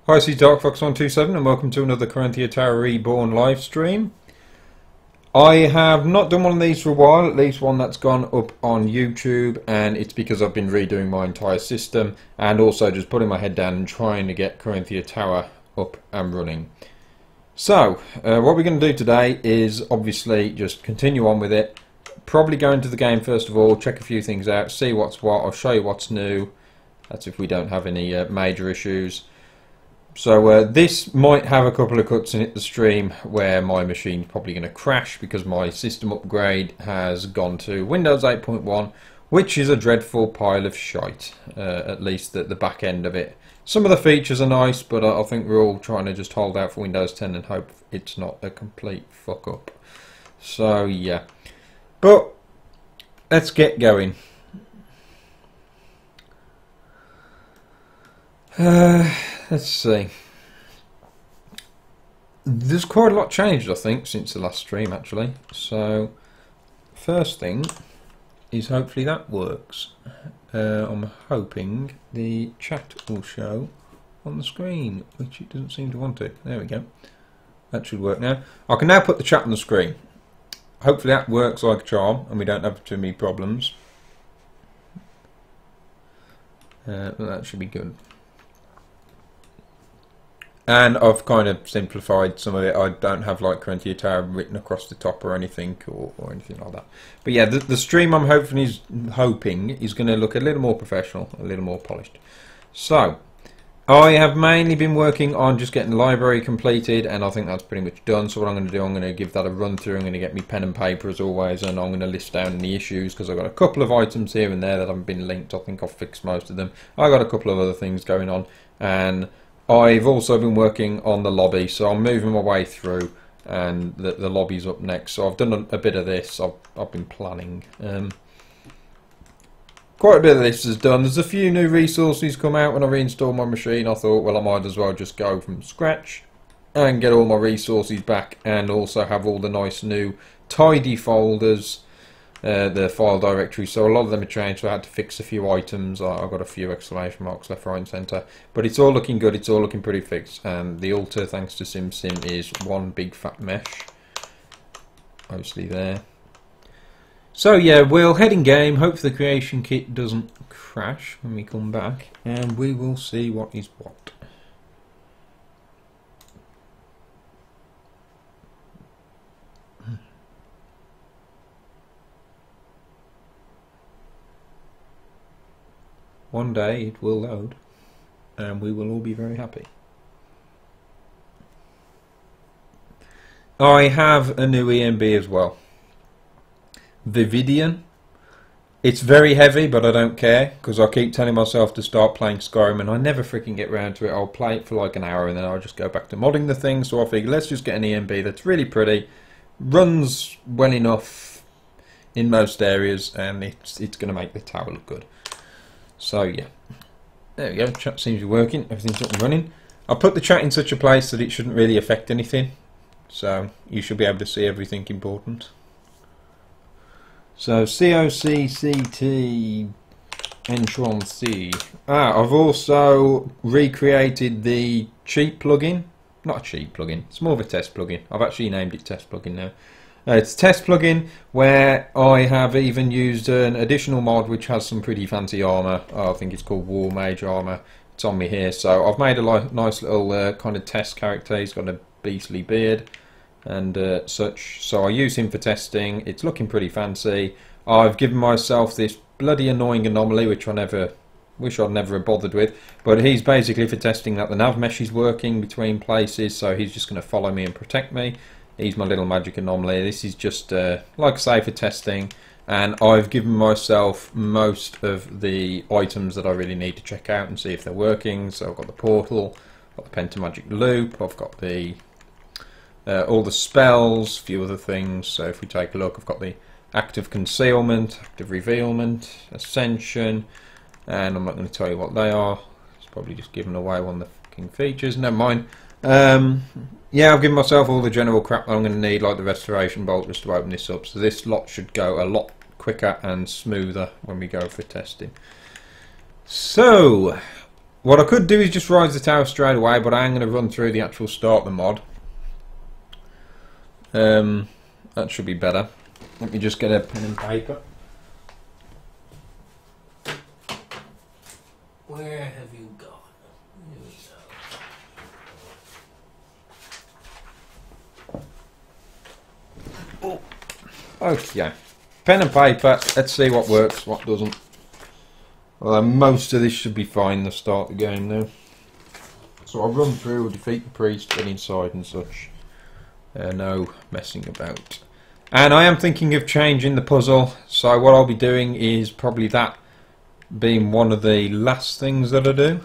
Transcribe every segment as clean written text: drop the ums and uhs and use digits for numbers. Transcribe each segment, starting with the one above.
Hi, this is DarkFox127 and welcome to another Corinthia Tower Reborn live stream. I have not done one of these for a while, at least one that's gone up on YouTube, and it's because I've been redoing my entire system and also just putting my head down and trying to get Corinthia Tower up and running. So, what we're going to do today is obviously just continue on with it. Probably go into the game first of all, check a few things out, see what's what, I'll show you what's new. That's if we don't have any major issues. So this might have a couple of cuts in it, the stream, where my machine's probably going to crash because my system upgrade has gone to Windows 8.1, which is a dreadful pile of shite, at least at the back end of it. Some of the features are nice, but I think we're all trying to just hold out for Windows 10 and hope it's not a complete fuck up. So yeah, but let's get going. Let's see. There's quite a lot changed, I think, since the last stream, actually. So, first thing is hopefully that works. I'm hoping the chat will show on the screen, which it doesn't seem to want to. There we go. That should work now. I can now put the chat on the screen. Hopefully that works like a charm, and we don't have too many problems. But that should be good. And I've kind of simplified some of it. I don't have like Corinthia Tower written across the top or anything or anything like that. But yeah, the stream I'm hoping is going to look a little more professional, a little more polished. So, I have mainly been working on just getting the library completed, and I think that's pretty much done. So what I'm going to do, I'm going to give that a run through. I'm going to get me pen and paper as always, and I'm going to list down the issues because I've got a couple of items here and there that haven't been linked. I think I've fixed most of them. I've got a couple of other things going on, and I've also been working on the lobby, so I'm moving my way through, and the lobby's up next. So I've done a bit of this. I've been planning. Quite a bit of this is done. There's a few new resources come out when I reinstalled my machine. I thought, well, I might as well just go from scratch and get all my resources back, and also have all the nice new tidy folders. The file directory, so a lot of them are changed, so I had to fix a few items. I've got a few exclamation marks left, right and centre, but it's all looking good, it's all looking pretty fixed, and the altar, thanks to SimSim, is one big fat mesh, mostly there. So yeah, we'll head in game, hope the creation kit doesn't crash when we come back, and we will see what is what. One day it will load and we will all be very happy. I have a new EMB as well. Vividian. It's very heavy, but I don't care because I keep telling myself to start playing Skyrim and I never freaking get round to it. I'll play it for like an hour and then I'll just go back to modding the thing. So I figure let's just get an EMB that's really pretty, runs well enough in most areas, and it's going to make the tower look good. So yeah, there we go, chat seems to be working, everything's up and running. I put the chat in such a place that it shouldn't really affect anything, so you should be able to see everything important. So COCCT Entron-C. I've also recreated the cheap plugin, not a cheap plugin, it's more of a test plugin. I've actually named it test plugin now. It's a test plugin where I have even used an additional mod which has some pretty fancy armour. I think it's called War Mage armour. It's on me here. So I've made a nice little kind of test character. He's got a beastly beard and such. So I use him for testing. It's looking pretty fancy. I've given myself this bloody annoying anomaly which I wish I'd never have bothered with. But he's basically for testing that the nav mesh is working between places. So he's just going to follow me and protect me. He's my little magic anomaly. This is just, like I say, for testing. And I've given myself most of the items that I really need to check out and see if they're working. So I've got the portal, I've got the pentamagic loop, I've got the all the spells, a few other things. So if we take a look, I've got the active concealment, active revealment, ascension, and I'm not going to tell you what they are. It's probably just giving away one of the fucking features. Never mind. Yeah, I've given myself all the general crap that I'm going to need, like the restoration bolt, just to open this up. So this lot should go a lot quicker and smoother when we go for testing. So, What I could do is just rise the tower straight away, but I am going to run through the actual start of the mod. That should be better. Let me just get a pen and paper. Where have you gone? Here we go. Oh. Okay. Pen and paper. Let's see what works, what doesn't. Well, most of this should be fine to start the game now. So I'll run through, defeat the priest, get inside and such. No messing about. And I am thinking of changing the puzzle, so what I'll be doing is probably that being one of the last things that I do.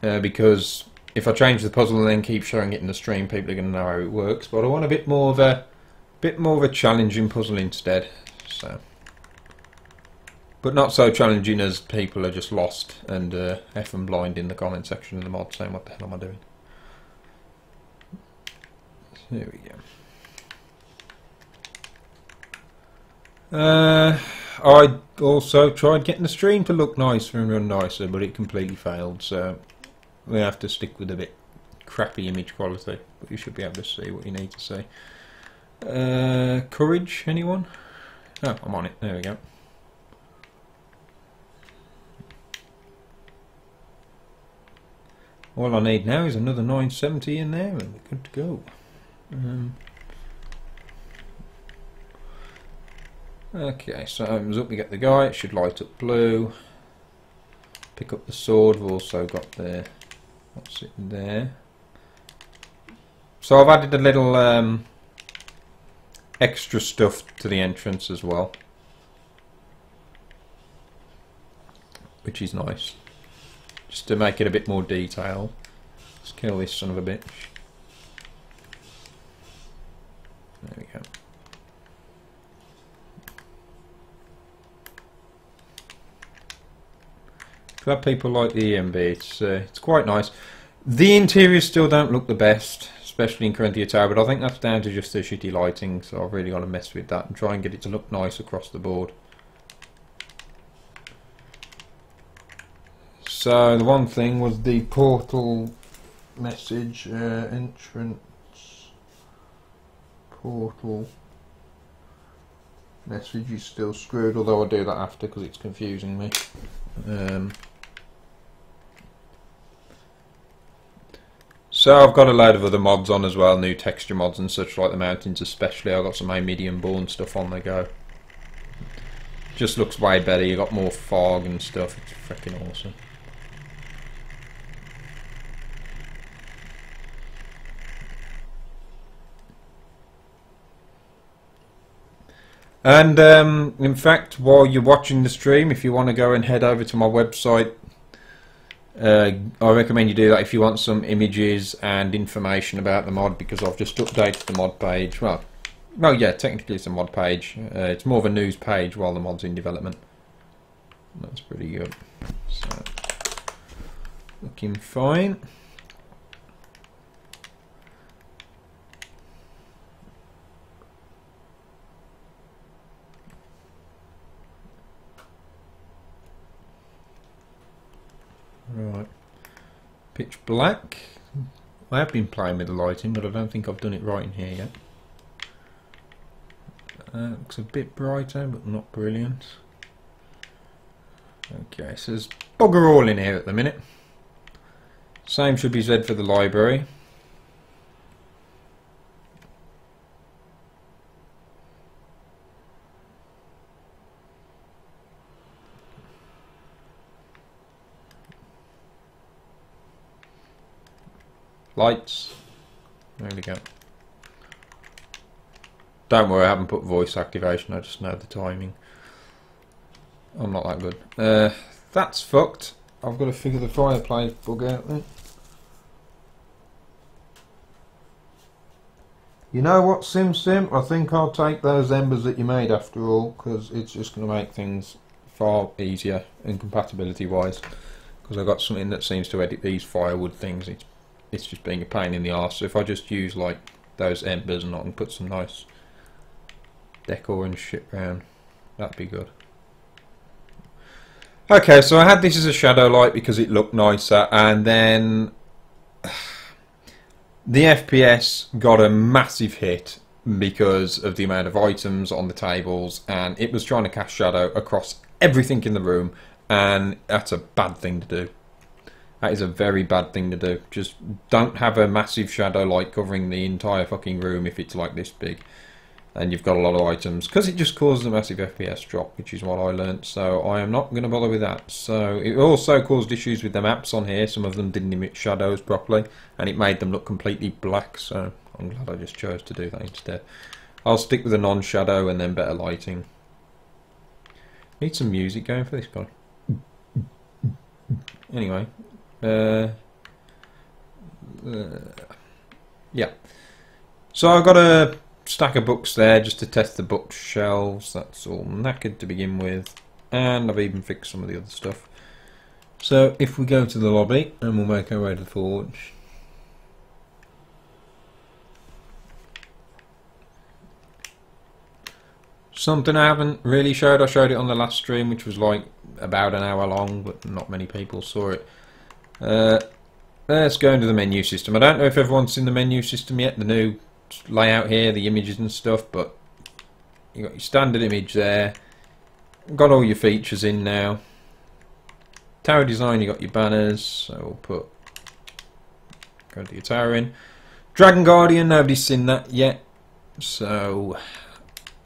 Because if I change the puzzle and then keep showing it in the stream, people are going to know how it works. But I want a bit more of a challenging puzzle instead. So, but not so challenging as people are just lost and effing blind in the comment section of the mod saying, "What the hell am I doing?" There we go. I also tried getting the stream to look nicer and run nicer, but it completely failed, so we have to stick with a bit crappy image quality, but you should be able to see what you need to see. Courage, anyone? Oh, I'm on it, there we go. All I need now is another 970 in there and we're good to go. Okay, so opens up, we get the guy, it should light up blue. Pick up the sword, we've also got the, what's it there? So I've added a little extra stuff to the entrance as well, which is nice, just to make it a bit more detailed. Let's kill this son of a bitch. There we go. Glad people like the EMB. It's quite nice. The interiors still don't look the best, especially in Corinthia Tower, but I think that's down to just the shitty lighting, so I've really got to mess with that and try and get it to look nice across the board. So the one thing was the portal message, entrance portal message is still screwed, although I'll do that after because it's confusing me. So I've got a load of other mods on as well, new texture mods and such, like the mountains especially. I've got some medium born stuff on the go. Just looks way better, you got more fog and stuff, it's freaking awesome. And in fact, while you're watching the stream, if you want to go and head over to my website, I recommend you do that if you want some images and information about the mod, because I've just updated the mod page. Well yeah, technically it's a mod page. It's more of a news page while the mod's in development. That's pretty good. So, looking fine. Right, pitch black. I have been playing with the lighting, but I don't think I've done it right in here yet. Looks a bit brighter, but not brilliant. Okay, so there's bugger all in here at the minute. Same should be said for the library. Lights. There we go. Don't worry, I haven't put voice activation, I just know the timing. I'm not that good. That's fucked. I've got to figure the fireplace bug out then. You know what, Sim? I think I'll take those embers that you made after all, because it's just going to make things far easier and compatibility wise. Because I've got something that seems to edit these firewood things. It's just being a pain in the arse. So if I just use like those embers and I can put some nice decor and shit around, that'd be good. Okay, so I had this as a shadow light because it looked nicer, and then the FPS got a massive hit because of the amount of items on the tables, and it was trying to cast shadow across everything in the room, and that's a bad thing to do. That is a very bad thing to do. Just don't have a massive shadow light covering the entire fucking room if it's like this big and you've got a lot of items, because it just causes a massive FPS drop, which is what I learnt, so I am not going to bother with that. So it also caused issues with the maps on here. Some of them didn't emit shadows properly and it made them look completely black, so I'm glad I just chose to do that instead. I'll stick with a non-shadow and then better lighting. Need some music going for this guy. Anyway, yeah. So I've got a stack of books there just to test the bookshelves. That's all knackered to begin with, and I've even fixed some of the other stuff. So if we go to the lobby and we'll make our way to the forge. Something I haven't really showed. I showed it on the last stream, which was like about an hour long, but not many people saw it. Let's go into the menu system. I don't know if everyone's seen the menu system yet, the new layout here, the images and stuff, but you got your standard image there. Got all your features in now. Tower design, you got your banners, so we'll put Corinthia Tower in. Dragon Guardian, nobody's seen that yet, so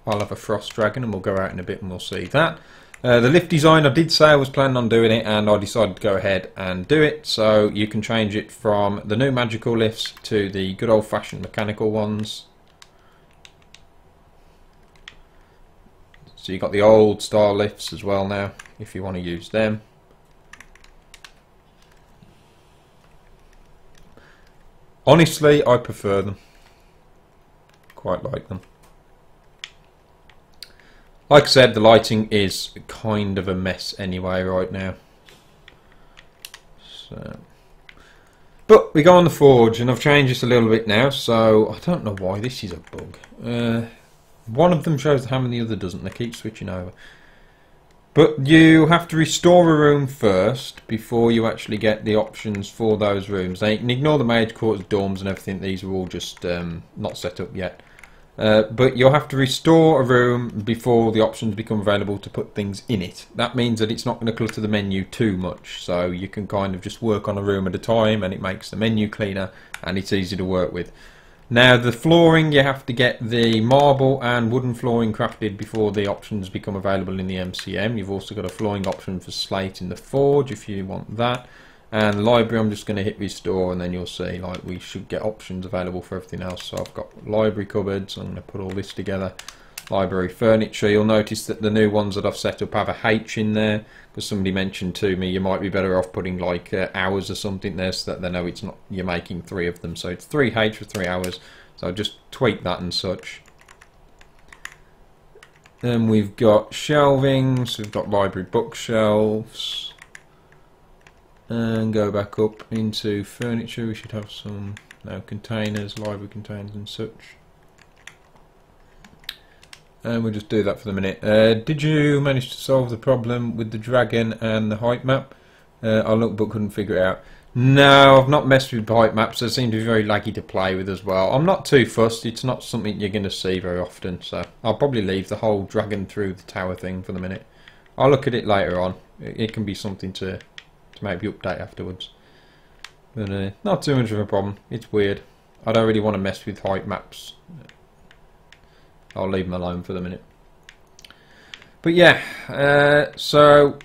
I'll have a frost dragon and we'll go out in a bit and we'll see that. The lift design, I did say I was planning on doing it and I decided to go ahead and do it. So you can change it from the new magical lifts to the good old fashioned mechanical ones. So you've got the old style lifts as well now if you want to use them. Honestly, I prefer them. Quite like them. Like I said, the lighting is kind of a mess anyway right now. So, but we go on the forge, and I've changed this a little bit now, so I don't know why this is a bug. One of them shows the hammer and the other doesn't. They keep switching over. But you have to restore a room first before you actually get the options for those rooms. Now you can ignore the mage quarters, dorms and everything. These are all just not set up yet. But you'll have to restore a room before the options become available to put things in it. That means that it's not going to clutter the menu too much, so you can kind of just work on a room at a time and it makes the menu cleaner and it's easy to work with. Now the flooring, you have to get the marble and wooden flooring crafted before the options become available in the MCM. You've also got a flooring option for slate in the forge if you want that. And the library, I'm just going to hit restore and then you'll see like we should get options available for everything else. So I've got library cupboards, I'm going to put all this together. Library furniture, you'll notice that the new ones that I've set up have a H in there because somebody mentioned to me you might be better off putting like hours or something there so that they know it's not you're making 3 of them. So it's 3H for 3 hours, so I'll just tweak that and such. Then we've got shelving, so we've got library bookshelves. And go back up into furniture. We should have some now containers, library containers and such. And we'll just do that for the minute. Did you manage to solve the problem with the dragon and the height map? I looked but couldn't figure it out. No, I've not messed with height maps. They seem to be very laggy to play with as well. I'm not too fussed. It's not something you're going to see very often, so I'll probably leave the whole dragon through the tower thing for the minute. I'll look at it later on. It can be something to maybe update afterwards, but not too much of a problem. It's weird. I don't really want to mess with height maps. I'll leave them alone for the minute. But yeah, so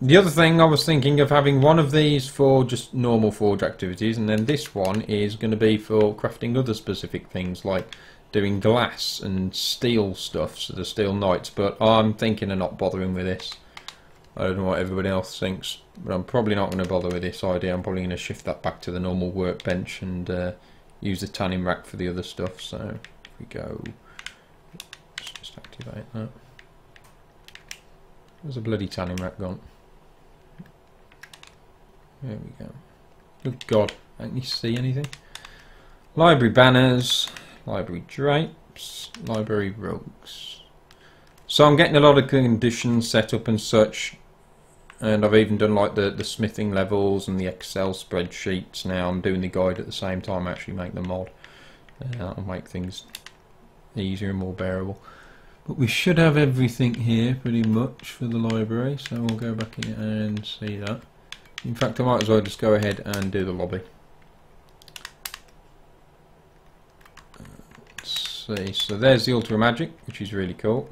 the other thing I was thinking of having one of these for just normal forge activities, and then this one is going to be for crafting other specific things like doing glass and steel stuff, so the steel knights. But I'm thinking of not bothering with this. I don't know what everybody else thinks, but I'm probably not going to bother with this idea. I'm probably going to shift that back to the normal workbench and use the tanning rack for the other stuff. So if we go, let's just activate that. Where's the bloody tanning rack gone? There we go. Good God, can't you see anything? Library banners, library drapes, library rugs. So I'm getting a lot of conditions set up and such and I've even done like the smithing levels and the Excel spreadsheets. Now I'm doing the guide at the same time. I actually make the mod. That'll make things easier and more bearable. But we should have everything here pretty much for the library, so we'll go back in and see that. In fact, I might as well just go ahead and do the lobby. Let's see, so there's the Ultra Magic, which is really cool.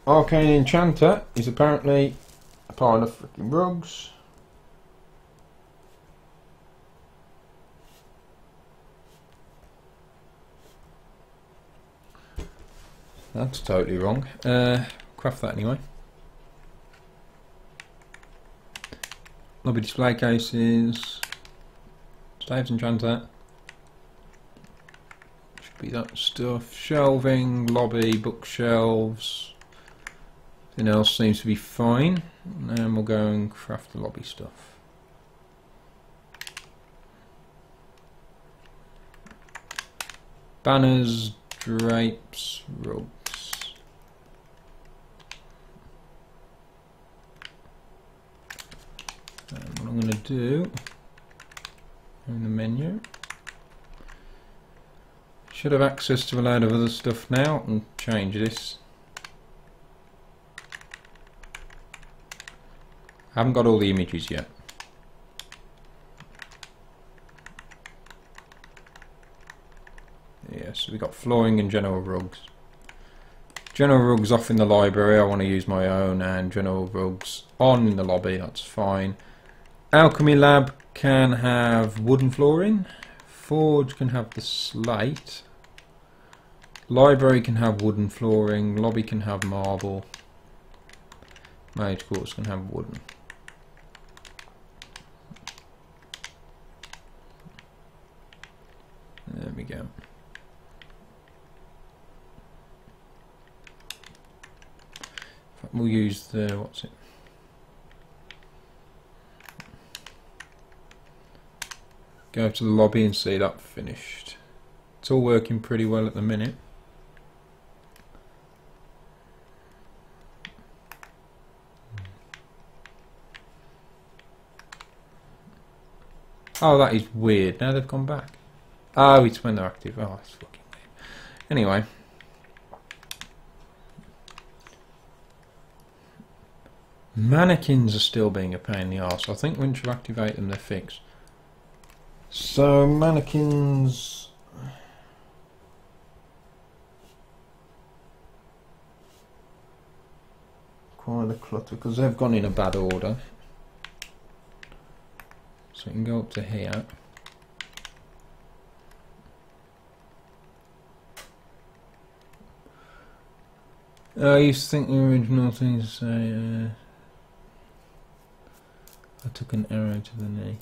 Arcane Enchanter is apparently a pile of freaking rugs. That's totally wrong. Craft that anyway. Lobby display cases. Staves Enchanter. Should be that stuff. Shelving, lobby, bookshelves. Everything else seems to be fine. And we'll go and craft the lobby stuff. Banners, drapes, rugs. And what I'm going to do in the menu, should have access to a load of other stuff now, and change this. I haven't got all the images yet. Yes, we've got flooring and general rugs. General rugs off in the library, I want to use my own, and general rugs on in the lobby, that's fine. Alchemy lab can have wooden flooring. Forge can have the slate. Library can have wooden flooring. Lobby can have marble. Mage quarters can have wooden. There we go. We'll use the, what's it? Go to the lobby and see that finished. It's all working pretty well at the minute. Oh, that is weird. Now they've gone back. Oh, it's when they're active. Oh, that's fucking weird. Anyway. Mannequins are still being a pain in the arse. I think once you activate them, they're fixed. So, mannequins... quite a clutter, because they've gone in a bad order. So you can go up to here. I used to think the original thing to say, I took an arrow to the knee.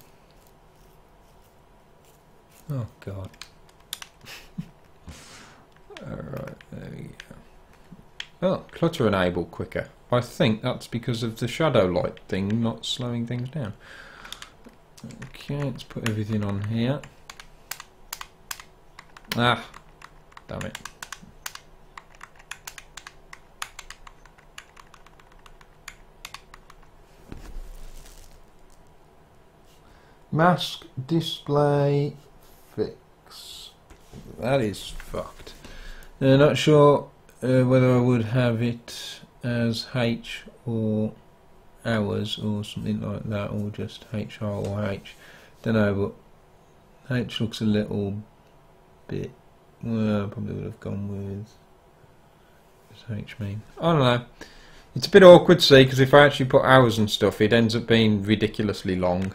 Oh god. Alright, there we go. Oh, clutter enable quicker. I think that's because of the shadow light thing not slowing things down. Okay, let's put everything on here. Ah, damn it. Mask display fix. That is fucked. Not sure whether I would have it as H or hours or something like that, or just HR or H. Don't know, but H looks a little bit. Well, I probably would have gone with. Does H mean? I don't know. It's a bit awkward to see, because if I actually put hours and stuff, it ends up being ridiculously long.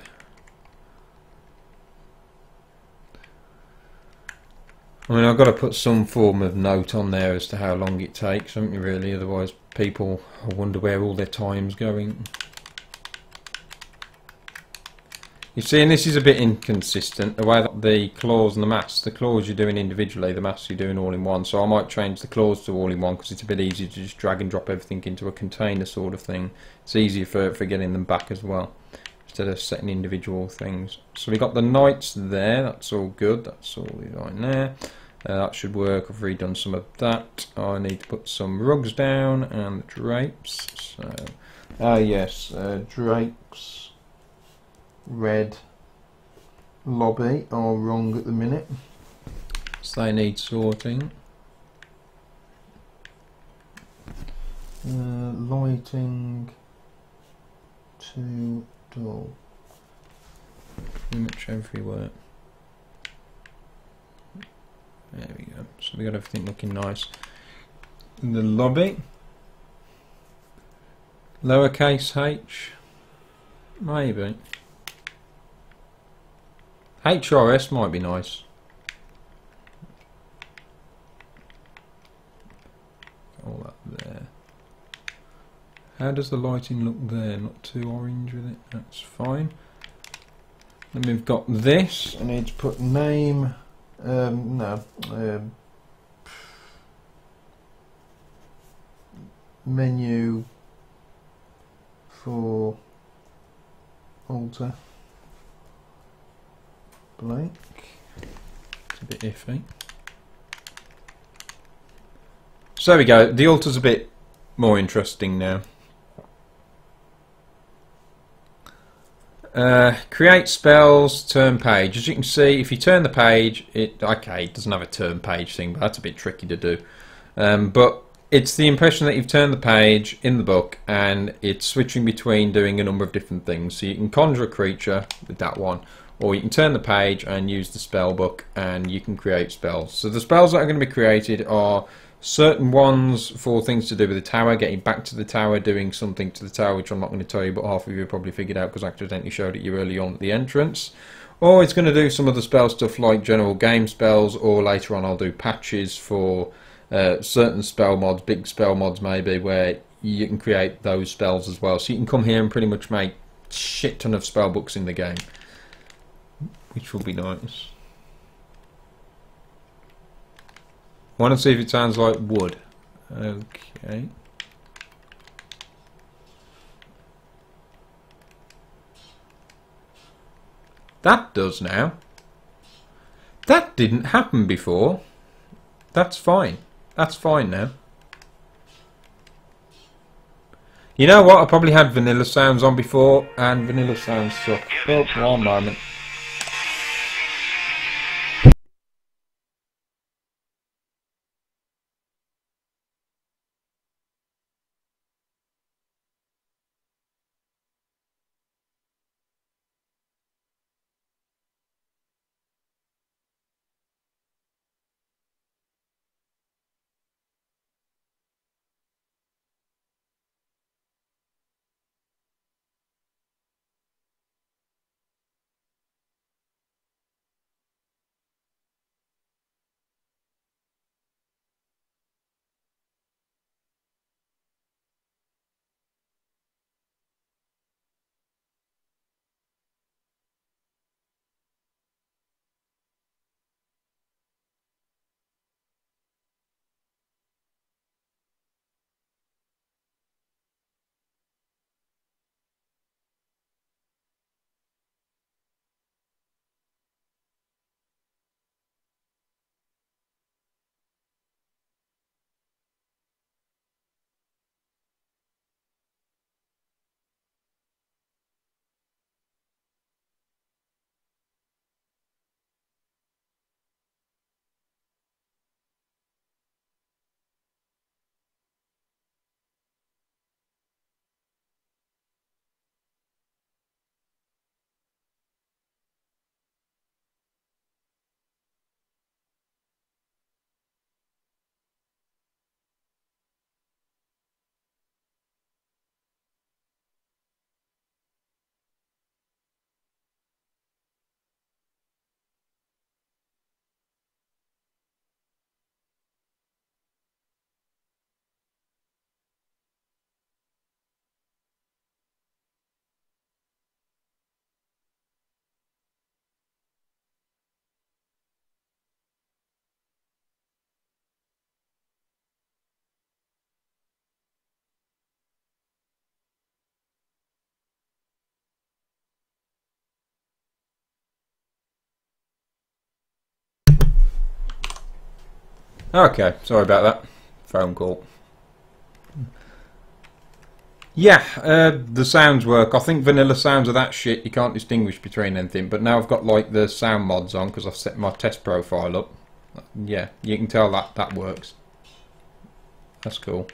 I mean, I've got to put some form of note on there as to how long it takes, haven't you, really? Otherwise people wonder where all their time's going. You see, and this is a bit inconsistent, the way that the claws and the masks, the claws you're doing individually, the masks you're doing all in one, so I might change the claws to all in one, because it's a bit easier to just drag and drop everything into a container sort of thing. It's easier for getting them back as well, instead of setting individual things. So we got the knights there, that's all good, that's all right there. That should work. I've redone some of that. I need to put some rugs down and drapes. So, yes, drapes, red, lobby are wrong at the minute, so they need sorting. Lighting too dull. Pretty much everywhere. There we go. So we got everything looking nice. In the lobby, lowercase h, maybe. HRS might be nice. All that there. How does the lighting look there? Not too orange with it. That's fine. Then we've got this. I need to put name. Menu for altar blank. It's a bit iffy. So there we go. The altar's a bit more interesting now. Create spells, turn page. As you can see, if you turn the page, it doesn't have a turn page thing, but that's a bit tricky to do. But it's the impression that you've turned the page in the book, and it's switching between doing a number of different things. So you can conjure a creature with that one, or you can turn the page and use the spell book, and you can create spells. So the spells that are going to be created are certain ones for things to do with the tower, getting back to the tower, doing something to the tower, which I'm not going to tell you, but half of you have probably figured out because I accidentally showed it you early on at the entrance. Or it's going to do some of the spell stuff like general game spells, or later on I'll do patches for certain spell mods, big spell mods maybe, where you can create those spells as well. So you can come here and pretty much make a shit ton of spell books in the game, which will be nice. Want to see if it sounds like wood. Okay. That does now. That didn't happen before. That's fine. That's fine now. You know what? I probably had vanilla sounds on before, and vanilla sounds suck. Oh, one moment. Okay, sorry about that. Phone call. Yeah, the sounds work. I think vanilla sounds are that shit, you can't distinguish between anything. But now I've got like the sound mods on because I've set my test profile up. Yeah, you can tell that that works. That's cool.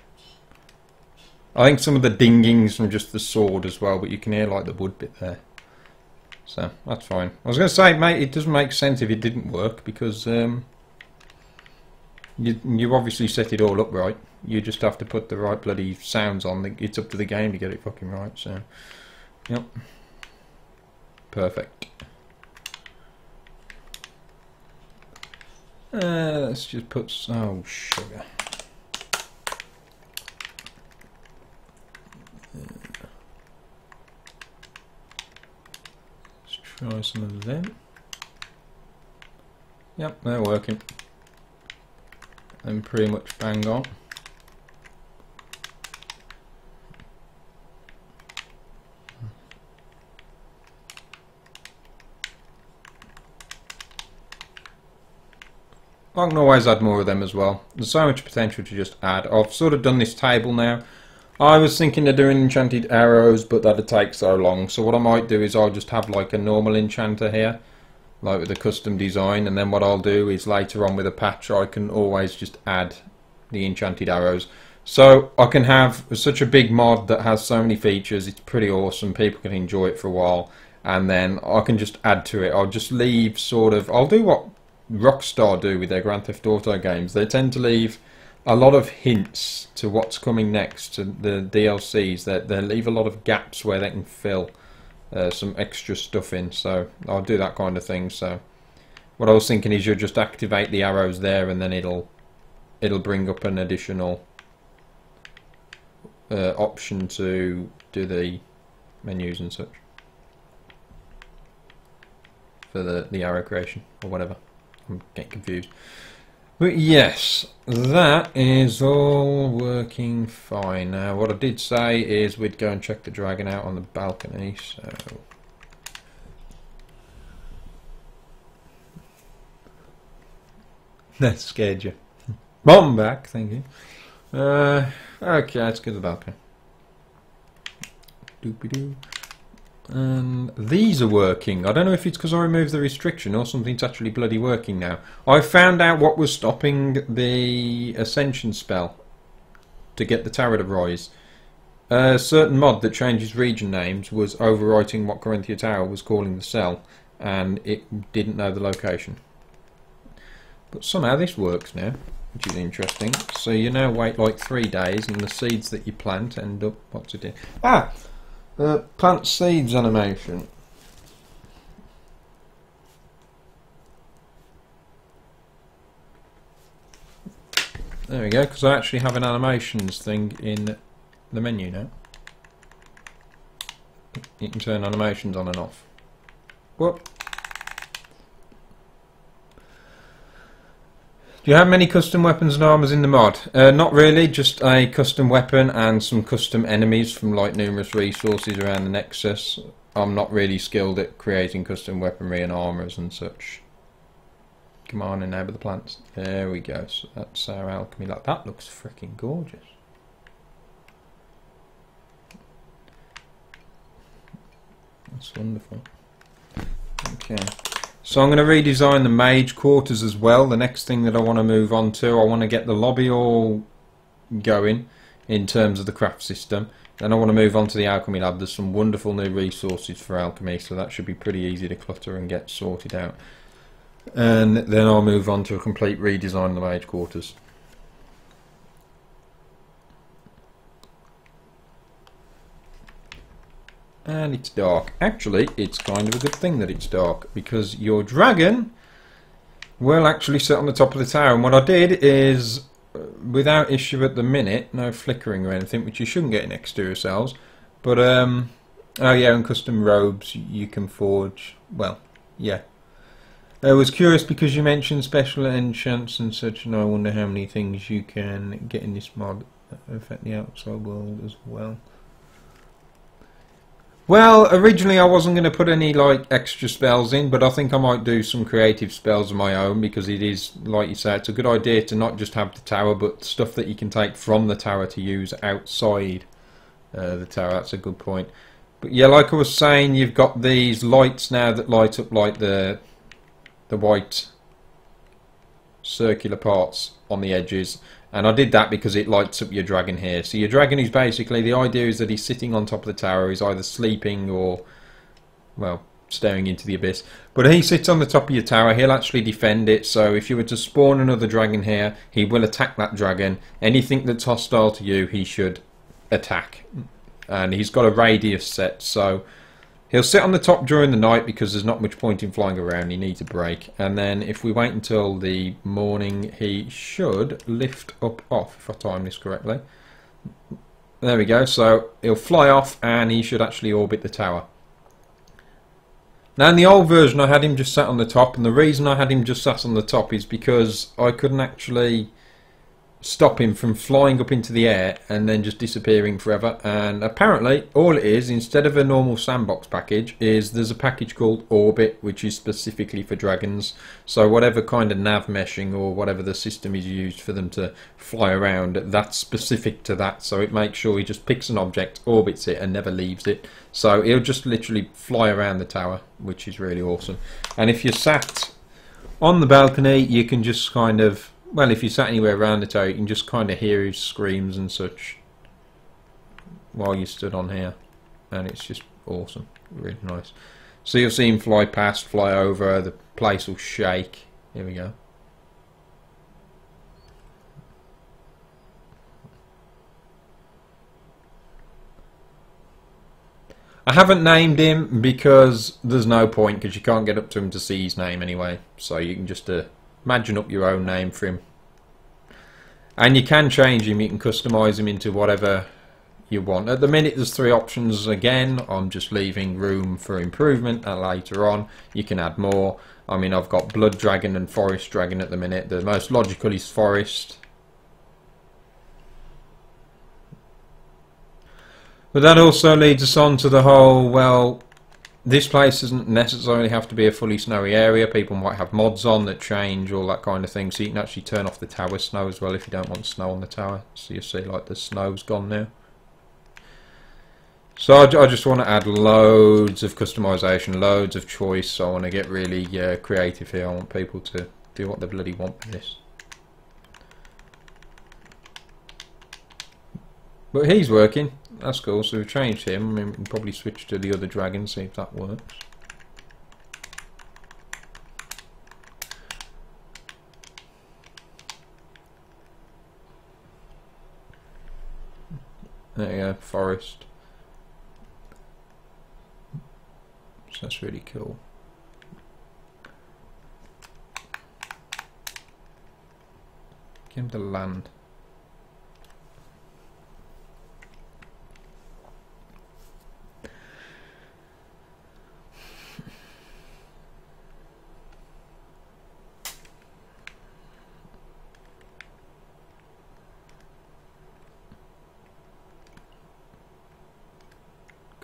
I think some of the dingings from just the sword as well, but you can hear like the wood bit there. So, that's fine. I was going to say, mate, it doesn't make sense if it didn't work because you obviously set it all up right. You just have to put the right bloody sounds on. It's up to the game to get it fucking right. So, yep, perfect. Let's just put oh sugar. Let's try some of them. Yep, they're working. And pretty much bang on. I can always add more of them as well. There's so much potential to just add. I've sort of done this table now. I was thinking of doing enchanted arrows, but that'd take so long. So what I might do is I'll just have like a normal enchanter here, like with a custom design, and then what I'll do is later on with a patch I can always just add the enchanted arrows. So I can have such a big mod that has so many features, it's pretty awesome, people can enjoy it for a while, and then I can just add to it. I'll just leave sort of, I'll do what Rockstar do with their Grand Theft Auto games. They tend to leave a lot of hints to what's coming next, to the DLCs. They leave a lot of gaps where they can fill some extra stuff in, so I'll do that kind of thing. So what I was thinking is you'll just activate the arrows there and then it'll bring up an additional option to do the menus and such for the arrow creation or whatever. I'm getting confused. But yes, that is all working fine. Now what I did say is we'd go and check the dragon out on the balcony, so that scared you. Bomb back, thank you. Okay, let's go to the balcony. Doopy-doo. And these are working. I don't know if it's because I removed the restriction or something's actually bloody working now. I found out what was stopping the ascension spell to get the tower to rise. A certain mod that changes region names was overwriting what Corinthia Tower was calling the cell, and it didn't know the location. But somehow this works now, which is interesting. So you now wait like 3 days and the seeds that you plant end up, what's it do? Plant seeds animation. There we go, because I actually have an animations thing in the menu now. You can turn animations on and off. Whoop. Do you have many custom weapons and armors in the mod? Not really, just a custom weapon and some custom enemies from like numerous resources around the Nexus. I'm not really skilled at creating custom weaponry and armors and such. Come on, enable the plants. There we go. So that's our alchemy. Like that looks freaking gorgeous. That's wonderful. Okay. So I'm going to redesign the mage quarters as well. The next thing that I want to move on to, I want to get the lobby all going in terms of the craft system. Then I want to move on to the alchemy lab. There's some wonderful new resources for alchemy, so that should be pretty easy to clutter and get sorted out. And then I'll move on to a complete redesign of the mage quarters. And it's dark. Actually, it's kind of a good thing that it's dark, because your dragon will actually sit on the top of the tower. And what I did is, without issue at the minute, no flickering or anything, which you shouldn't get in exterior cells, but oh yeah, and custom robes you can forge. Well, yeah. I was curious because you mentioned special enchants and such, and I wonder how many things you can get in this mod that affect the outside world as well. Well, originally I wasn't going to put any like extra spells in, but I think I might do some creative spells of my own, because it is, like you say, it's a good idea to not just have the tower, but stuff that you can take from the tower to use outside the tower. That's a good point. But yeah, like I was saying, you've got these lights now that light up like the white circular parts on the edges, and I did that because it lights up your dragon here. So your dragon is basically, the idea is that he's sitting on top of the tower, he's either sleeping or, well, staring into the abyss, but he sits on the top of your tower. He'll actually defend it, so if you were to spawn another dragon here, he will attack that dragon. Anything that's hostile to you, he should attack, and he's got a radius set, so he'll sit on the top during the night because there's not much point in flying around. He needs a break. And then if we wait until the morning, he should lift up off, if I time this correctly. There we go. So he'll fly off and he should actually orbit the tower. Now in the old version I had him just sat on the top, and the reason I had him just sat on the top is because I couldn't actually stop him from flying up into the air and then just disappearing forever. And apparently all it is, instead of a normal sandbox package, is there's a package called Orbit, which is specifically for dragons. So whatever kind of nav meshing or whatever the system is used for them to fly around, that's specific to that. So it makes sure he just picks an object, orbits it, and never leaves it. So he'll just literally fly around the tower, which is really awesome. And if you're sat on the balcony, you can just kind of, well, if you sat anywhere around the tower, you can just kind of hear his screams and such while you stood on here, and it's just awesome, really nice. So you'll see him fly past, fly over, the place will shake. Here we go. I haven't named him because there's no point, because you can't get up to him to see his name anyway, so you can just imagine up your own name for him. And you can change him, you can customise him into whatever you want. At the minute there's 3 options again. I'm just leaving room for improvement, and later on you can add more. I mean, I've got Blood Dragon and Forest Dragon at the minute. The most logical is Forest. But that also leads us on to the whole, well, this place doesn't necessarily have to be a fully snowy area. People might have mods on that change all that kind of thing, so you can actually turn off the tower snow as well if you don't want snow on the tower. So you see like the snow's gone now. So I just want to add loads of customization, loads of choice. I want to get really creative here. I want people to do what they bloody want with this. But he's working. That's cool. So we've changed him. I mean, we can probably switch to the other dragon, see if that works. There you go, Forest. So that's really cool. Give him the land.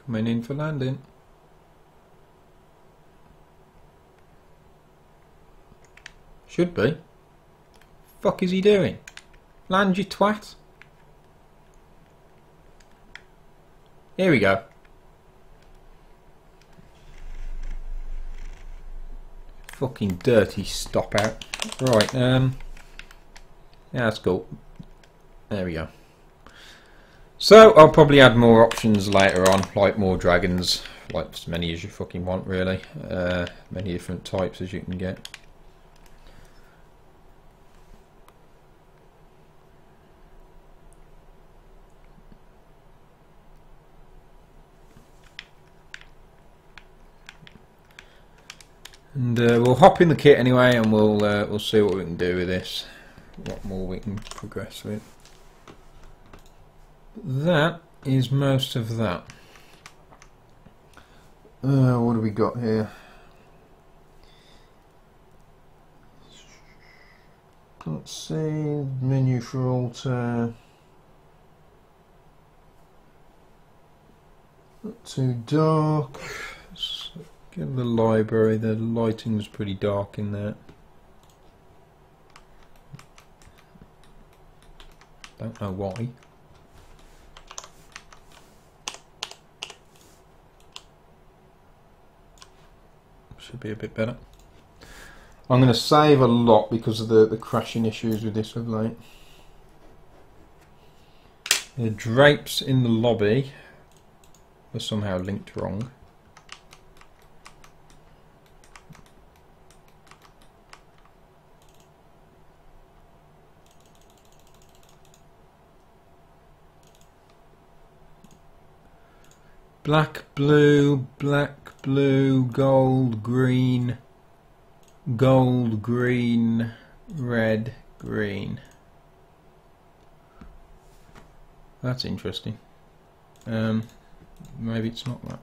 Coming in for landing. Should be. Fuck is he doing? Land, you twat. Here we go. Fucking dirty stop out. Right, yeah, that's cool. There we go. So I'll probably add more options later on, like more dragons, like as many as you fucking want really, many different types as you can get. And we'll hop in the kit anyway, and we'll see what we can do with this, what more we can progress with. That is most of that. What do we got here? Let's see, menu for altar. too dark. Let's get the library. The lighting was pretty dark in there. Don't know why. Should be a bit better. I'm going to save a lot because of the crashing issues with this of late. The drapes in the lobby were somehow linked wrong. Black, blue, gold, green, red, green. That's interesting. Maybe it's not that.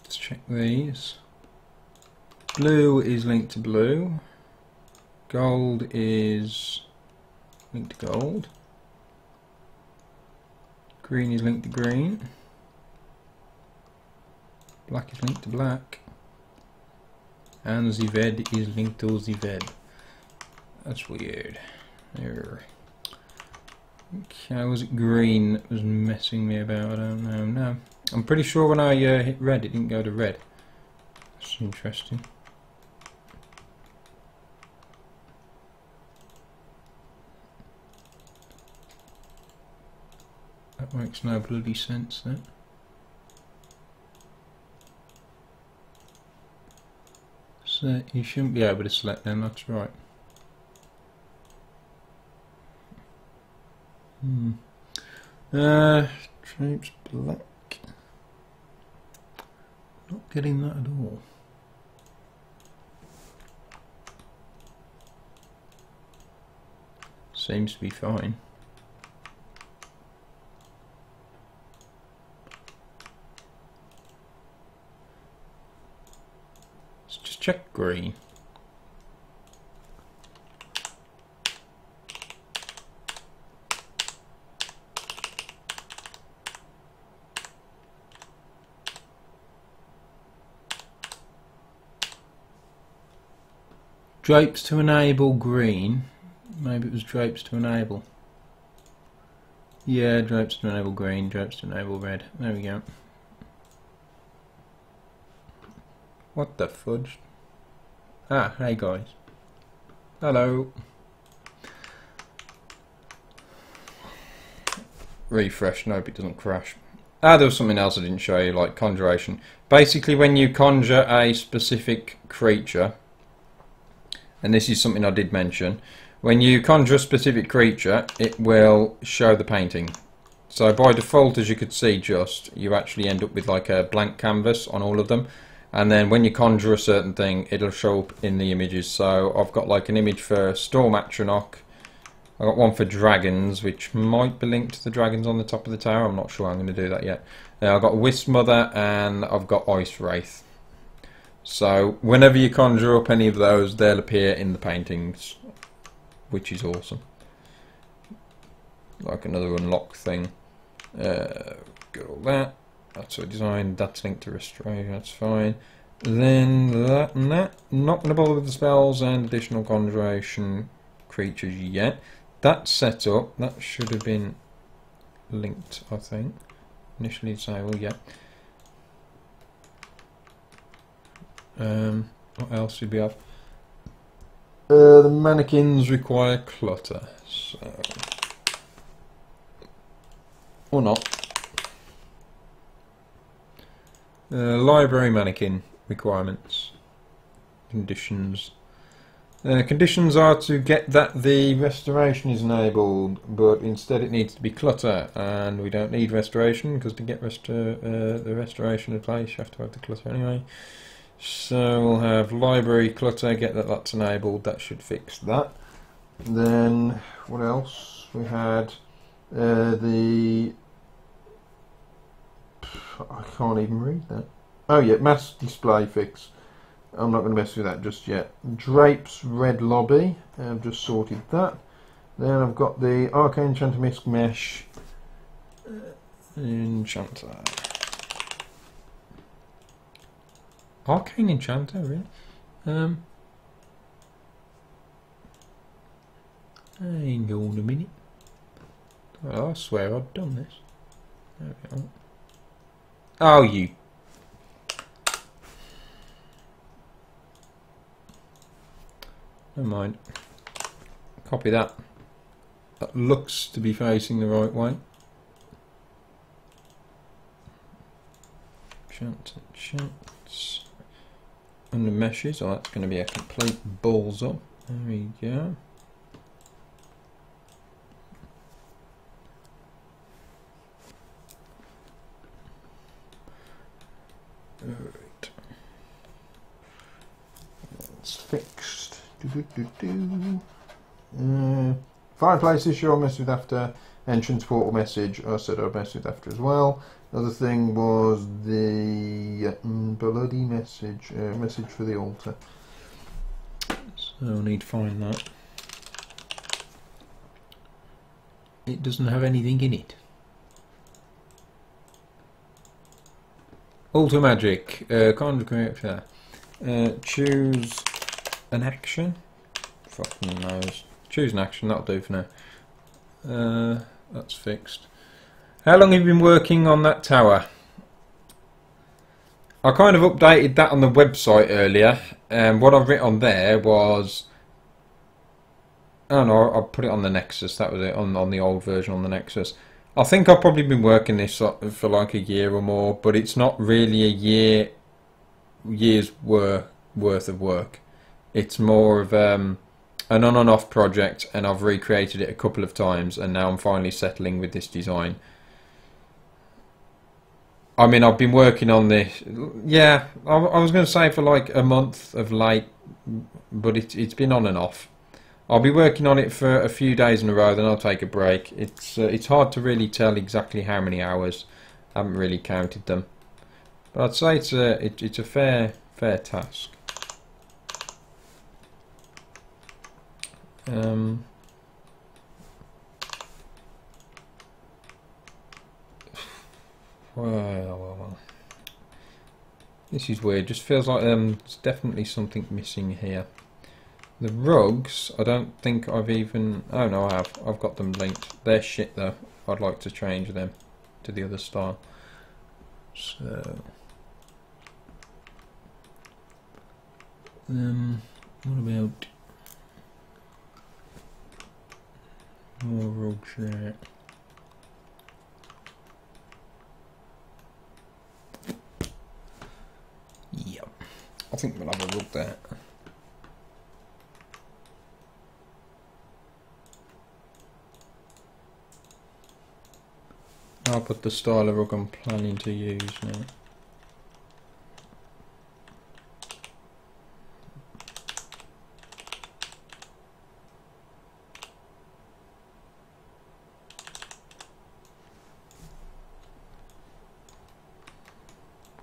Let's check these. Blue is linked to blue. Gold is linked to gold. Green is linked to green. Black is linked to black. And the red is linked to the red. That's weird. There. Okay, was it green that was messing me about? I don't know. No. I'm pretty sure when I hit red, it didn't go to red. That's interesting. That makes no bloody sense then. So you shouldn't be able to select them, that's right. Drapes black. Not getting that at all. Seems to be fine. Let's just check green. Drapes to enable green. Maybe it was drapes to enable. Yeah, drapes to enable green, drapes to enable red. There we go. What the fudge? Ah, hey guys. Hello. Refresh, nope, it doesn't crash. Ah, there was something else I didn't show you, like conjuration. Basically, when you conjure a specific creature, and this is something I did mention, when you conjure a specific creature, it will show the painting. So by default, as you could see you actually end up with like a blank canvas on all of them. And then when you conjure a certain thing, it'll show up in the images. So I've got like an image for Storm Atronach. I've got one for dragons, which might be linked to the dragons on the top of the tower. I'm not sure I'm going to do that yet. I've got Wisp Mother and I've got Ice Wraith. So whenever you conjure up any of those, they'll appear in the paintings, which is awesome. Like another unlock thing. Got all that. That's a design. That's linked to restoration. That's fine. Then that and that. Not going to bother with the spells and additional conjuration creatures yet. That's set up. That should have been linked, I think. Initially disabled, yeah. What else did we have? The mannequins require clutter, so or not. Library mannequin requirements. Conditions. Conditions are to get that the restoration is enabled, but instead it needs to be clutter, and we don't need restoration because to get the restoration in place you have to have the clutter anyway. So we'll have library clutter, get that that's enabled, that should fix that. Then what else? We had I can't even read that. Oh yeah, mass display fix. I'm not going to mess with that just yet. Drapes red lobby, I've just sorted that. Then I've got the Arcane Enchanter Mist Mesh Enchanter. Arcane Enchanter, really? Hang on a minute. Oh, I swear I've done this. There we go. Oh, you. Never mind. Copy that. That looks to be facing the right way. Chance. And the meshes. Oh, that's going to be a complete balls up. There we go. Alright. It's fixed. Fireplaces, sure, mess with after. Entrance portal message, I said I'd mess with after as well. Other thing was the bloody message, message for the altar. So I need to find that. It doesn't have anything in it. Altar magic, conjure character. Choose an action. Fucking knows. Choose an action, that'll do for now. That's fixed. How long have you been working on that tower? I kind of updated that on the website earlier, and what I've written on there was... Oh no, I put it on the Nexus, that was it, on the old version on the Nexus. I think I've probably been working this for like a year or more, but it's not really a year's worth of work. It's more of an on and off project, and I've recreated it a couple of times, and now I'm finally settling with this design. I mean, I've been working on this, yeah, I was going to say for like a month of late, but it's been on and off. I'll be working on it for a few days in a row, then I'll take a break. It's hard to really tell exactly how many hours. I haven't really counted them, but I'd say it's a fair task. Well, this is weird. Just feels like there's definitely something missing here. The rugs, I don't think I've even... Oh no, I have. I've got them linked. They're shit though. I'd like to change them to the other style. So... what about... more rugs there? Yep. I think we'll have a rug there. I'll put the style of rug I'm planning to use now.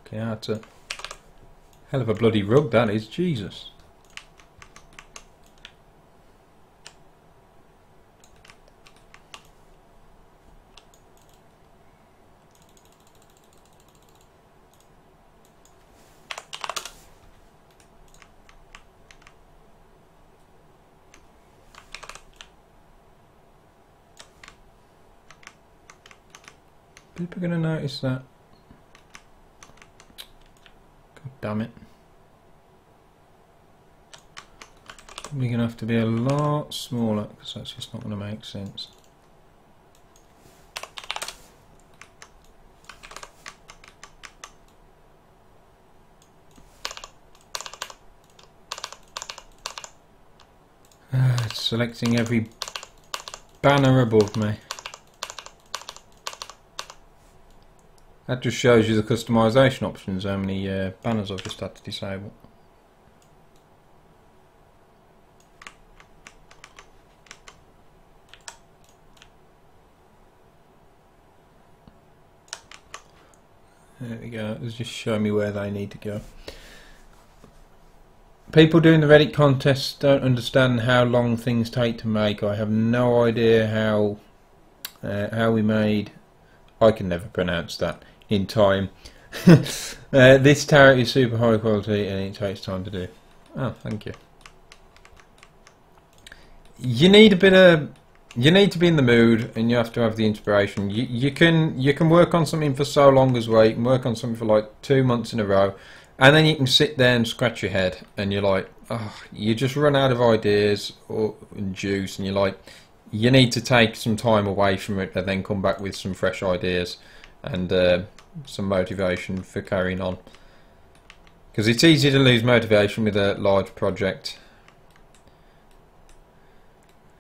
Okay, that's a hell of a bloody rug that is, Jesus. People are going to notice that. God damn it. Probably going to have to be a lot smaller because that's just not going to make sense. It's selecting every banner above me. That just shows you the customization options, how many banners I've just had to disable. There we go, it's just showing me where they need to go. People doing the Reddit contests don't understand how long things take to make. I have no idea how we made. I can never pronounce that in time. This tower is super high quality and it takes time to do. Oh, thank you. You need to be in the mood, and you have to have the inspiration. You can work on something for so long as well. You can work on something for like 2 months in a row, and then you can sit there and scratch your head, and you're like, oh, you just run out of ideas and juice, and you're like, you need to take some time away from it, and then come back with some fresh ideas and some motivation for carrying on. Because it's easy to lose motivation with a large project.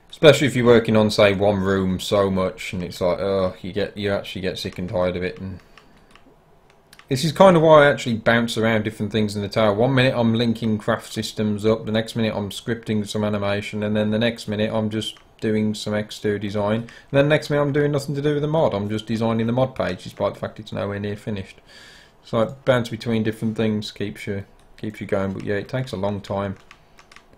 Especially if you're working on, say, one room so much, and it's like, oh, you actually get sick and tired of it. And this is kind of why I actually bounce around different things in the tower. 1 minute I'm linking craft systems up, the next minute I'm scripting some animation, and then the next minute I'm just doing some exterior design, and then the next minute I'm doing nothing to do with the mod. I'm just designing the mod page, despite the fact it's nowhere near finished. So like bounce between different things keeps you going, but yeah, it takes a long time.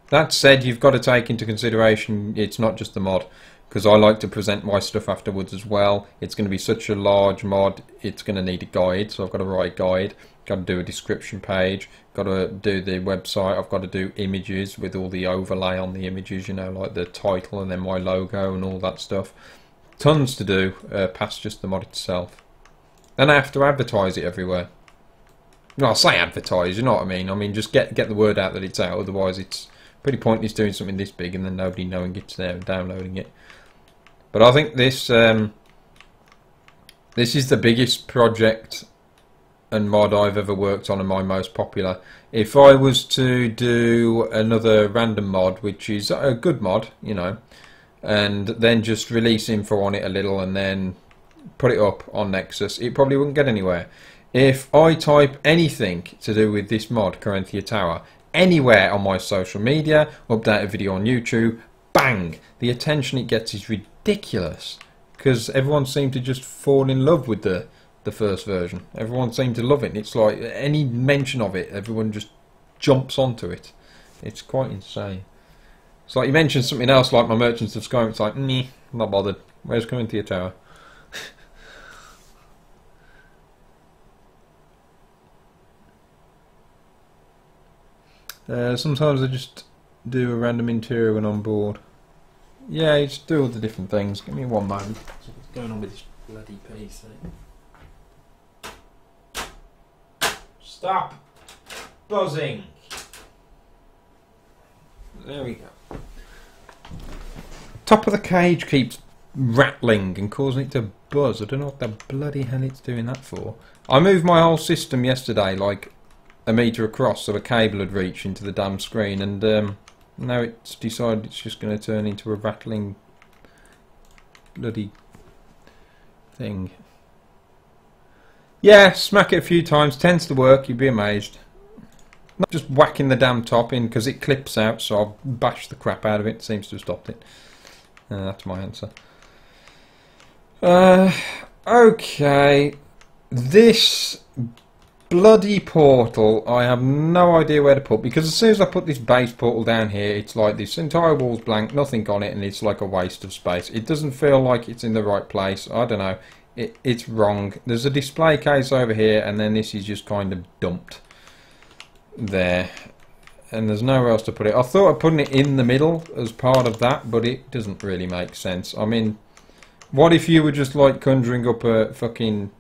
That said, you've got to take into consideration it's not just the mod, because I like to present my stuff afterwards as well. It's going to be such a large mod, it's going to need a guide, so I've got to write a guide, got to do a description page, got to do the website, I've got to do images with all the overlay on the images, you know, like the title and then my logo and all that stuff. Tons to do past just the mod itself. Then I have to advertise it everywhere. No, I'll say advertise, you know what I mean? I mean, just get the word out that it's out, otherwise it's pretty pointless doing something this big and then nobody knowing it's there and downloading it. But I think this is the biggest project and mod I've ever worked on and my most popular. If I was to do another random mod, which is a good mod, you know, and then just release info on it a little and then put it up on Nexus, it probably wouldn't get anywhere. If I type anything to do with this mod, Corinthia Tower, anywhere on my social media, update a video on YouTube, bang! The attention it gets is ridiculous, because everyone seemed to just fall in love with the first version. Everyone seemed to love it. It's like any mention of it, everyone just jumps onto it. It's quite insane. It's like you mentioned something else like my Merchants of Skyrim, it's like, meh, not bothered. Where's Corinthia Tower? Sometimes I just do a random interior when I'm bored. Yeah, you just do all the different things. Give me 1 moment. What's going on with this bloody piece thing? Stop buzzing. There we go. Top of the cage keeps rattling and causing it to buzz. I don't know what the bloody hell it's doing that for. I moved my whole system yesterday, like a metre across, so a cable had reached into the damn screen, and now it's decided it's just going to turn into a rattling bloody thing. Yeah, smack it a few times, tends to work, you'd be amazed. Not just whacking the damn top in, because it clips out, so I've bashed the crap out of it, seems to have stopped it. That's my answer. Okay, this bloody portal I have no idea where to put, because as soon as I put this base portal down here, it's like this entire wall's blank, nothing on it, and it's like a waste of space. It doesn't feel like it's in the right place. I don't know, it's wrong. There's a display case over here, and then this is just kind of dumped there, and there's nowhere else to put it. I thought of putting it in the middle as part of that, but it doesn't really make sense. I mean, what if you were just like conjuring up a fucking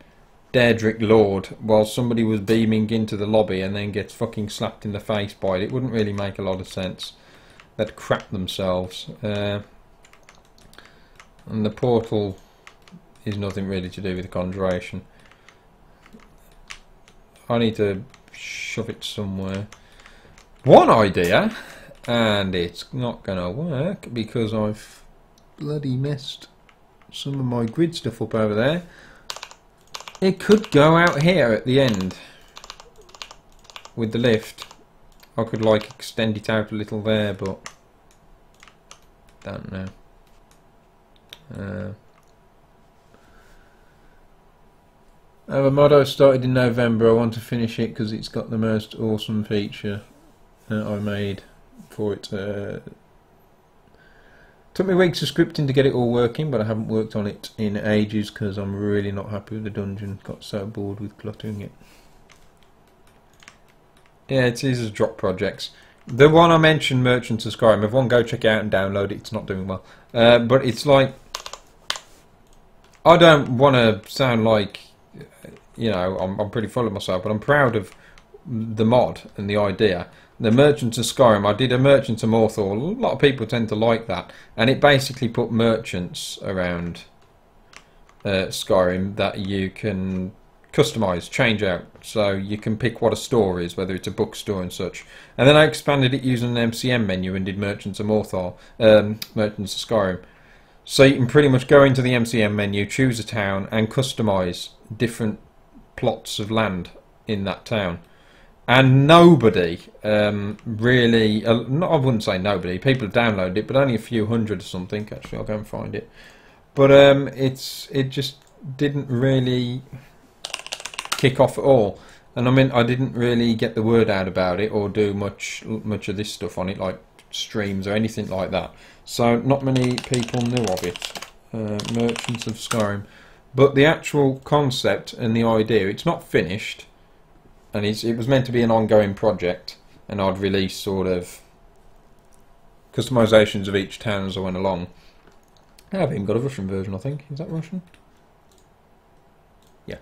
Daedric Lord while somebody was beaming into the lobby and then gets fucking slapped in the face by it? It wouldn't really make a lot of sense. They'd crap themselves. And the portal is nothing really to do with the conjuration. I need to shove it somewhere. One idea, and it's not gonna work because I've bloody messed some of my grid stuff up over there. It could go out here at the end with the lift. I could like extend it out a little there, but don't know. I have a mod I started in November. I want to finish it because it's got the most awesome feature. I made for it. Took me weeks of scripting to get it all working, but I haven't worked on it in ages because I'm really not happy with the dungeon. Got so bored with cluttering it. Yeah, it is drop projects. The one I mentioned, Merchants of Skyrim, everyone go check it out and download it. It's not doing well. But it's like, I don't want to sound like, you know, I'm pretty full of myself, but I'm proud of the mod and the idea. The Merchants of Skyrim, I did a Merchants of Morthor. A lot of people tend to like that, and it basically put merchants around Skyrim that you can customize, change out, so you can pick what a store is, whether it's a bookstore and such. And then I expanded it using an MCM menu and did Merchants of Morthor, Merchants of Skyrim. So you can pretty much go into the MCM menu, choose a town, and customize different plots of land in that town. And nobody really, I wouldn't say nobody, people have downloaded it, but only a few hundred or something. Actually, I'll go and find it. But it just didn't really kick off at all. And I mean, I didn't really get the word out about it or do much of this stuff on it, like streams or anything like that. So not many people knew of it. Merchants of Skyrim. But the actual concept and the idea, it's not finished. And it was meant to be an ongoing project, and I'd release sort of customizations of each town as I went along. I have even got a Russian version, I think. Is that Russian? Yeah.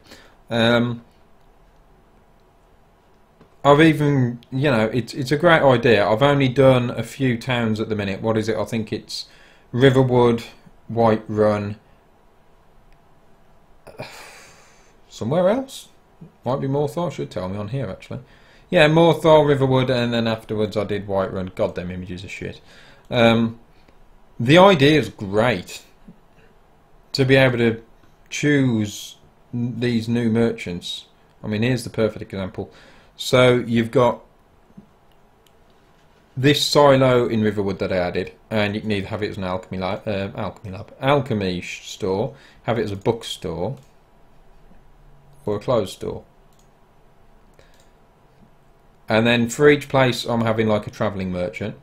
I've even, you know, it's a great idea. I've only done a few towns at the minute. What is it? I think it's Riverwood, Whiterun, somewhere else. Might be Morthor, should tell me on here actually. Yeah, Morthor, Riverwood, and then afterwards I did Whiterun. God, them images are shit. The idea is great. To be able to choose these new merchants. I mean, here's the perfect example. So you've got this silo in Riverwood that I added, and you can either have it as an alchemy store, have it as a bookstore, or a clothes store. And then for each place I'm having like a travelling merchant.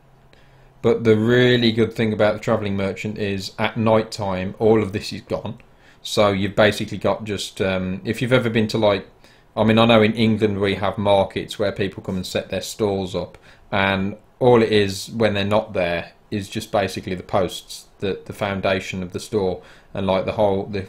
But the really good thing about the travelling merchant is at night time all of this is gone. So you've basically got just, if you've ever been to like, I mean, I know in England we have markets where people come and set their stalls up, and all it is when they're not there is just basically the posts, the foundation of the store, and like the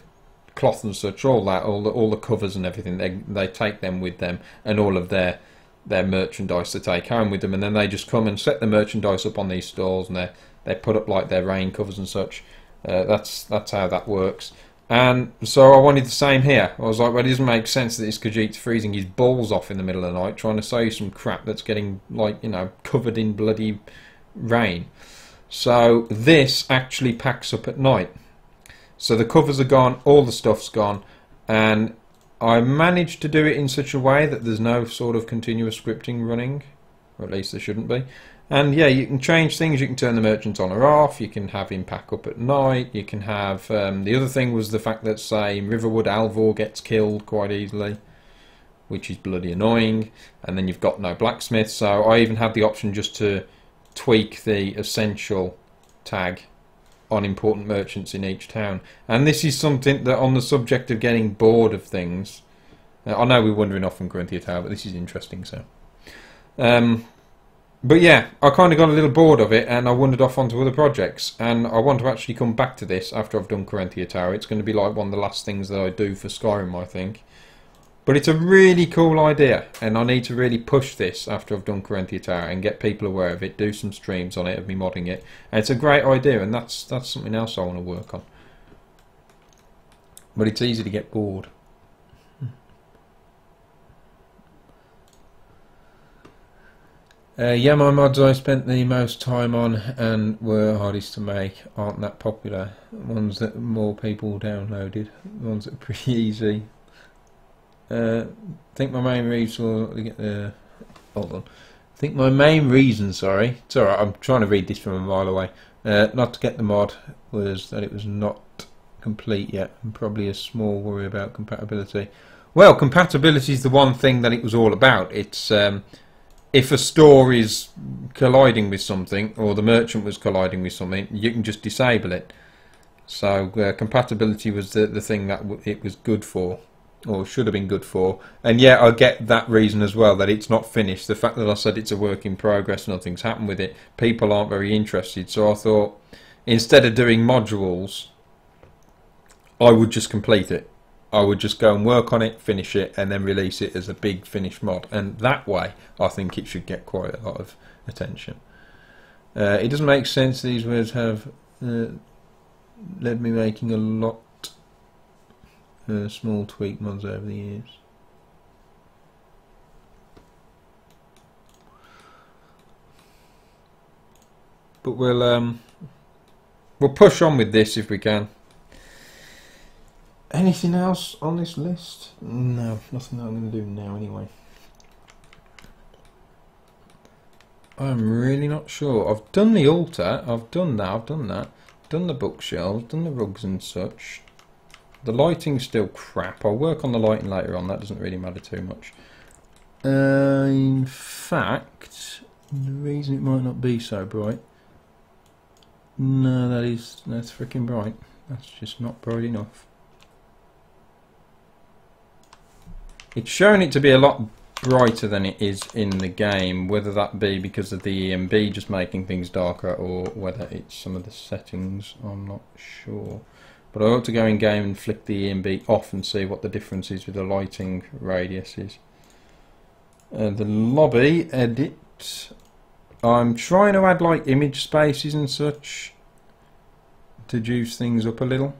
cloth and such, all that, all the covers and everything. They take them with them, and all of their merchandise to take home with them, and then they just come and set the merchandise up on these stalls, and they put up like their rain covers and such. That's how that works. And so I wanted the same here. I was like, well, it doesn't make sense that this Khajiit's freezing his balls off in the middle of the night trying to sell you some crap that's getting, like, you know, covered in bloody rain. So this actually packs up at night. So the covers are gone, all the stuff's gone, and I managed to do it in such a way that there's no sort of continuous scripting running, or at least there shouldn't be. And yeah, you can change things. You can turn the merchant on or off. You can have him pack up at night. You can have the other thing was the fact that, say, in Riverwood, Alvor gets killed quite easily, which is bloody annoying. And then you've got no blacksmith. So I even had the option just to tweak the essential tag on important merchants in each town. And this is something that, on the subject of getting bored of things, I know we're wandering off from Corinthia Tower, but this is interesting. So. But yeah, I kind of got a little bored of it, and I wandered off onto other projects, and I want to actually come back to this after I've done Corinthia Tower. It's going to be like one of the last things that I do for Skyrim, I think. But it's a really cool idea, and I need to really push this after I've done Corinthia Tower and get people aware of it, do some streams on it of me modding it. And it's a great idea, and that's something else I want to work on. But it's easy to get bored. Yeah, my mods I spent the most time on and were hardest to make aren't that popular. Ones that more people downloaded, ones that are pretty easy. I think my main reason hold on. I think my main reason, sorry, it's alright, I'm trying to read this from a mile away, not to get the mod was that it was not complete yet, and probably a small worry about compatibility. Well, compatibility is the one thing that it was all about. It's if a store is colliding with something, or the merchant was colliding with something, you can just disable it. So compatibility was the thing that it was good for, or should have been good for. And yeah, I get that reason as well, that it's not finished. The fact that I said it's a work in progress, nothing's happened with it, people aren't very interested. So I thought, instead of doing modules, I would just complete it. I would just go and work on it, finish it, and then release it as a big finished mod. And that way, I think it should get quite a lot of attention. It doesn't make sense. These words have led me making a lot small tweak mods over the years. But we'll push on with this if we can. Anything else on this list? No, nothing that I'm going to do now anyway. I'm really not sure. I've done the altar, I've done that, done the bookshelves, done the rugs and such. The lighting's still crap. I'll work on the lighting later on, that doesn't really matter too much. In fact, the reason it might not be so bright... No, that's freaking bright. That's just not bright enough. It's showing it to be a lot brighter than it is in the game, whether that be because of the EMB just making things darker, or whether it's some of the settings, I'm not sure. But I ought to go in game and flick the EMB off and see what the difference is with the lighting radius is. The lobby edit, I'm trying to add like image spaces and such to juice things up a little.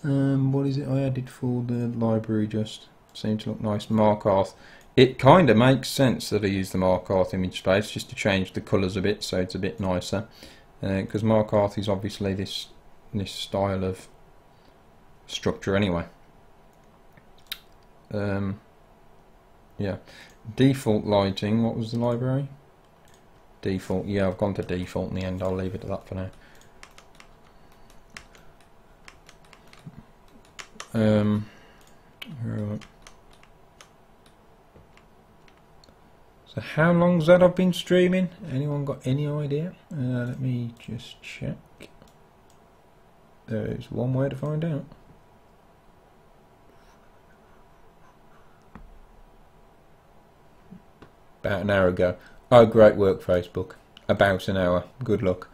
What is it I added for the library? Just seemed to look nice. Markarth. It kind of makes sense that I use the Markarth image space just to change the colours a bit, so it's a bit nicer. Because Markarth is obviously this style of structure anyway. Yeah. Default lighting. What was the library? Default. Yeah, I've gone to default in the end. I'll leave it at that for now. Right. So how long's that I've been streaming? Anyone got any idea? Let me just check. There is one way to find out. About an hour ago. Oh, great work, Facebook. About an hour. Good luck.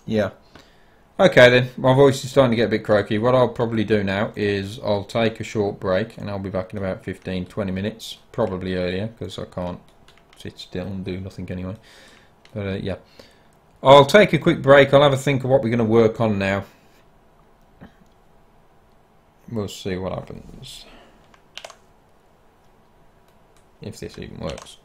Yeah. Okay then, my voice is starting to get a bit croaky. What I'll probably do now is I'll take a short break and I'll be back in about 15-20 minutes. Probably earlier, because I can't sit still and do nothing anyway. But yeah. I'll take a quick break. I'll have a think of what we're going to work on now. We'll see what happens. If this even works.